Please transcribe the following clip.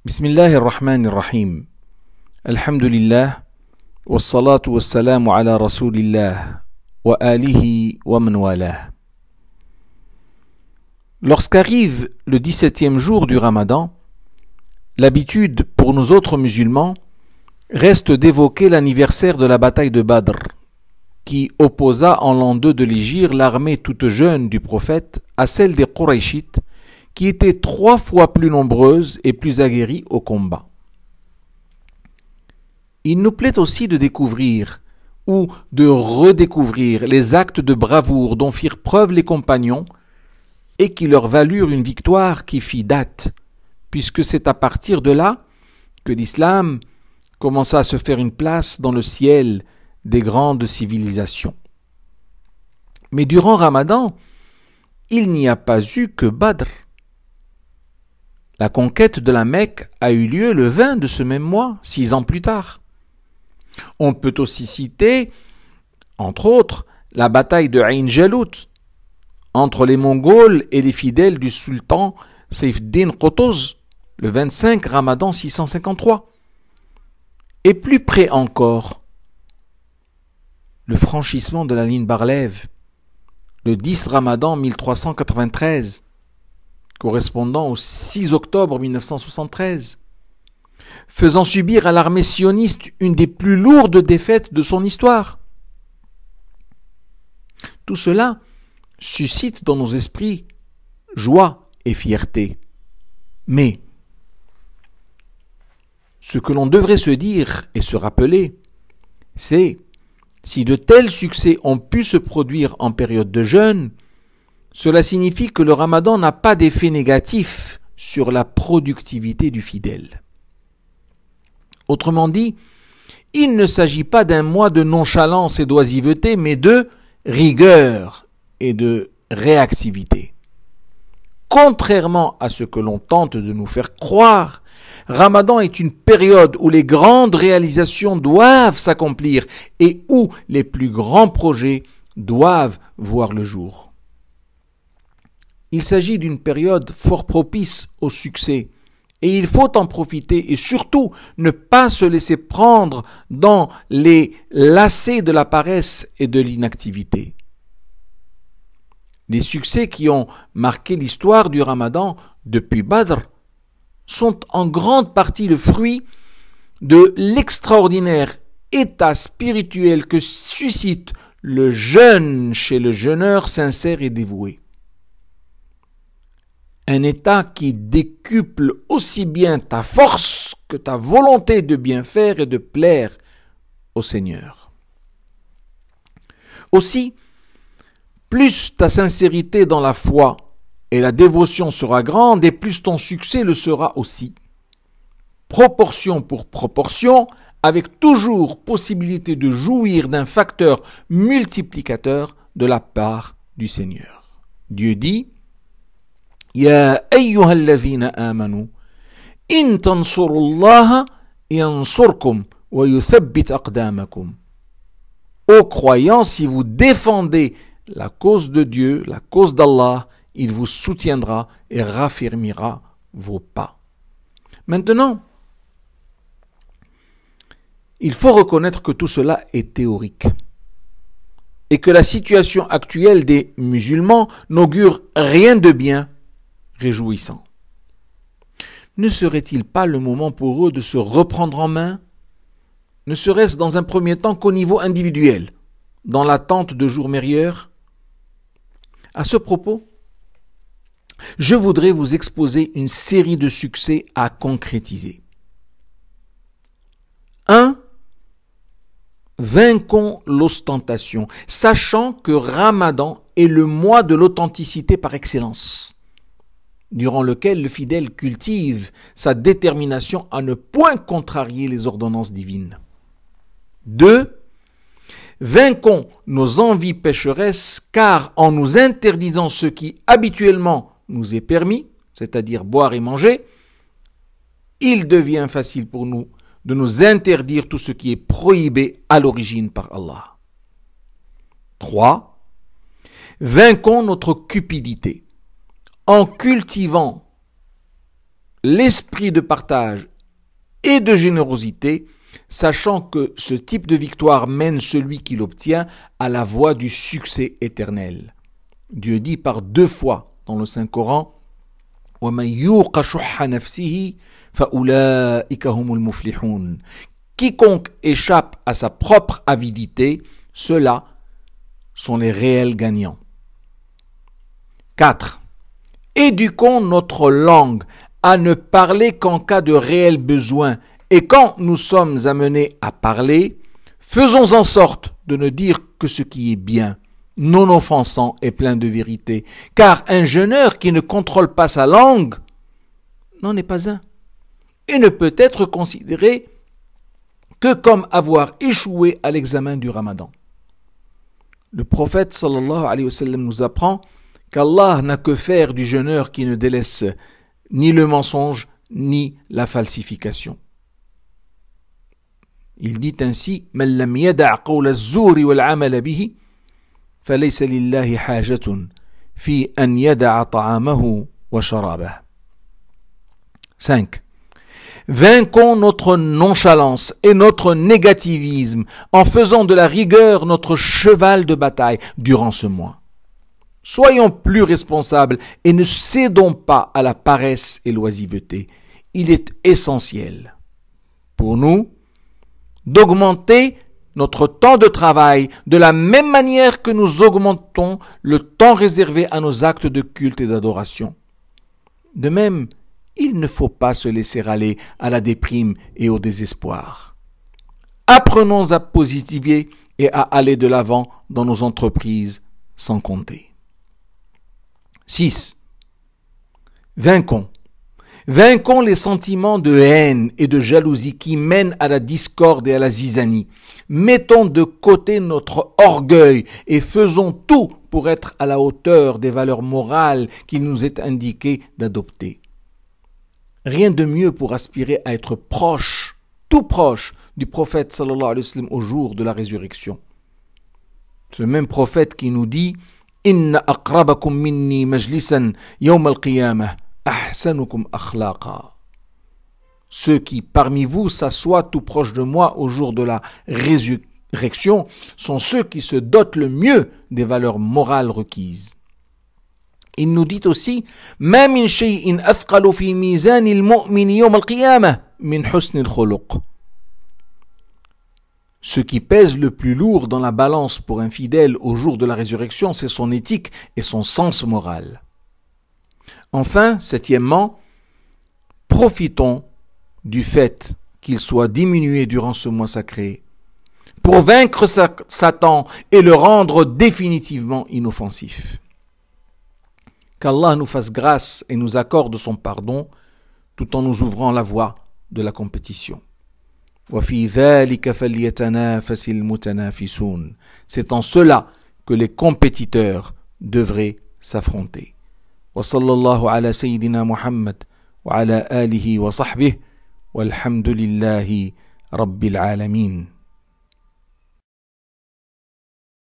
Bismillahir Rahmanir Rahim. Alhamdulillah. Wassalatu wassalamu ala Rasulillah. Wa alihi wa man walah. Lorsqu'arrive le 17e jour du Ramadan, l'habitude pour nous autres musulmans reste d'évoquer l'anniversaire de la bataille de Badr, qui opposa en l'an 2 de l'Hégire l'armée toute jeune du prophète à celle des Qurayshites, qui étaient 3 fois plus nombreuses et plus aguerries au combat. Il nous plaît aussi de découvrir ou de redécouvrir les actes de bravoure dont firent preuve les compagnons et qui leur valurent une victoire qui fit date, puisque c'est à partir de là que l'islam commença à se faire une place dans le ciel des grandes civilisations. Mais durant Ramadan, il n'y a pas eu que Badr. La conquête de la Mecque a eu lieu le 20 de ce même mois, 6 ans plus tard. On peut aussi citer, entre autres, la bataille de Ain Jalut, entre les Mongols et les fidèles du sultan Saïf-Din Qutuz, le 25 Ramadan 653. Et plus près encore, le franchissement de la ligne Bar-Lev, le 10 Ramadan 1393, correspondant au 6 octobre 1973, faisant subir à l'armée sioniste une des plus lourdes défaites de son histoire. Tout cela suscite dans nos esprits joie et fierté. Mais ce que l'on devrait se dire et se rappeler, c'est si de tels succès ont pu se produire en période de jeûne, cela signifie que le Ramadan n'a pas d'effet négatif sur la productivité du fidèle. Autrement dit, il ne s'agit pas d'un mois de nonchalance et d'oisiveté, mais de rigueur et de réactivité. Contrairement à ce que l'on tente de nous faire croire, Ramadan est une période où les grandes réalisations doivent s'accomplir et où les plus grands projets doivent voir le jour. Il s'agit d'une période fort propice au succès et il faut en profiter et surtout ne pas se laisser prendre dans les lacets de la paresse et de l'inactivité. Les succès qui ont marqué l'histoire du Ramadan depuis Badr sont en grande partie le fruit de l'extraordinaire état spirituel que suscite le jeûne chez le jeûneur sincère et dévoué. Un état qui décuple aussi bien ta force que ta volonté de bien faire et de plaire au Seigneur. Aussi, plus ta sincérité dans la foi et la dévotion sera grande et plus ton succès le sera aussi. Proportion pour proportion, avec toujours possibilité de jouir d'un facteur multiplicateur de la part du Seigneur. Dieu dit: Ya ayyuhalladhina amanu, in tansurullaha yansurkum wa yuthabbit aqdamakum. Ô croyants, si vous défendez la cause de Dieu, la cause d'Allah, il vous soutiendra et raffermira vos pas. Maintenant, il faut reconnaître que tout cela est théorique et que la situation actuelle des musulmans n'augure rien de bien réjouissant. Ne serait-il pas le moment pour eux de se reprendre en main, ne serait-ce dans un premier temps qu'au niveau individuel, dans l'attente de jours meilleurs? À ce propos, je voudrais vous exposer une série de succès à concrétiser. 1. Vainquons l'ostentation, sachant que Ramadan est le mois de l'authenticité par excellence, durant lequel le fidèle cultive sa détermination à ne point contrarier les ordonnances divines. 2. Vainquons nos envies pécheresses, car en nous interdisant ce qui habituellement nous est permis, c'est-à-dire boire et manger, il devient facile pour nous de nous interdire tout ce qui est prohibé à l'origine par Allah. 3. Vainquons notre cupidité en cultivant l'esprit de partage et de générosité, sachant que ce type de victoire mène celui qui l'obtient à la voie du succès éternel. Dieu dit par 2 fois dans le Saint-Coran « وَمَنْ يُوقَ شُحَّ نَفْسِهِ فَأُولَٰئِكَ هُمُ الْمُفْلِحُونَ » Quiconque échappe à sa propre avidité, ceux-là sont les réels gagnants. 4. Éduquons notre langue à ne parler qu'en cas de réel besoin, et quand nous sommes amenés à parler, faisons en sorte de ne dire que ce qui est bien, non offensant et plein de vérité, car un jeûneur qui ne contrôle pas sa langue n'en est pas un, et ne peut être considéré que comme avoir échoué à l'examen du Ramadan. Le prophète sallallahu alayhi wa sallam nous apprend qu'Allah n'a que faire du jeûneur qui ne délaisse ni le mensonge ni la falsification. Il dit ainsi « من لم يدع قول الزور والعمل به فليس لله حاجة في أن يدع طعامه وشرابه. 5. Vainquons notre nonchalance et notre négativisme en faisant de la rigueur notre cheval de bataille durant ce mois. Soyons plus responsables et ne cédons pas à la paresse et l'oisiveté. Il est essentiel pour nous d'augmenter notre temps de travail de la même manière que nous augmentons le temps réservé à nos actes de culte et d'adoration. De même, il ne faut pas se laisser aller à la déprime et au désespoir. Apprenons à positiver et à aller de l'avant dans nos entreprises sans compter. 6. Vainquons les sentiments de haine et de jalousie qui mènent à la discorde et à la zizanie. Mettons de côté notre orgueil et faisons tout pour être à la hauteur des valeurs morales qu'il nous est indiqué d'adopter. Rien de mieux pour aspirer à être proche, tout proche du prophète sallallahu alayhi wa sallam au jour de la résurrection. Ce même prophète qui nous dit « Inna aqrabakum minni majlisan yawm al-qiyamah ahsanukum akhlaqa » Ceux qui parmi vous s'assoient tout proche de moi au jour de la résurrection sont ceux qui se dotent le mieux des valeurs morales requises. Il nous dit aussi ما من شيء أثقل في ميزان المؤمن يوم القيامة من حسن الخلق. Ce qui pèse le plus lourd dans la balance pour un fidèle au jour de la résurrection, c'est son éthique et son sens moral. Enfin, 7e, profitons du fait qu'il soit diminué durant ce mois sacré pour vaincre Satan et le rendre définitivement inoffensif. Qu'Allah nous fasse grâce et nous accorde son pardon tout en nous ouvrant la voie de la compétition. C'est en cela que les compétiteurs devraient s'affronter. Wa sallallahu ala sayyidina Muhammad wa ala alihi wa sahbihi walhamdulillahi rabbil alamin.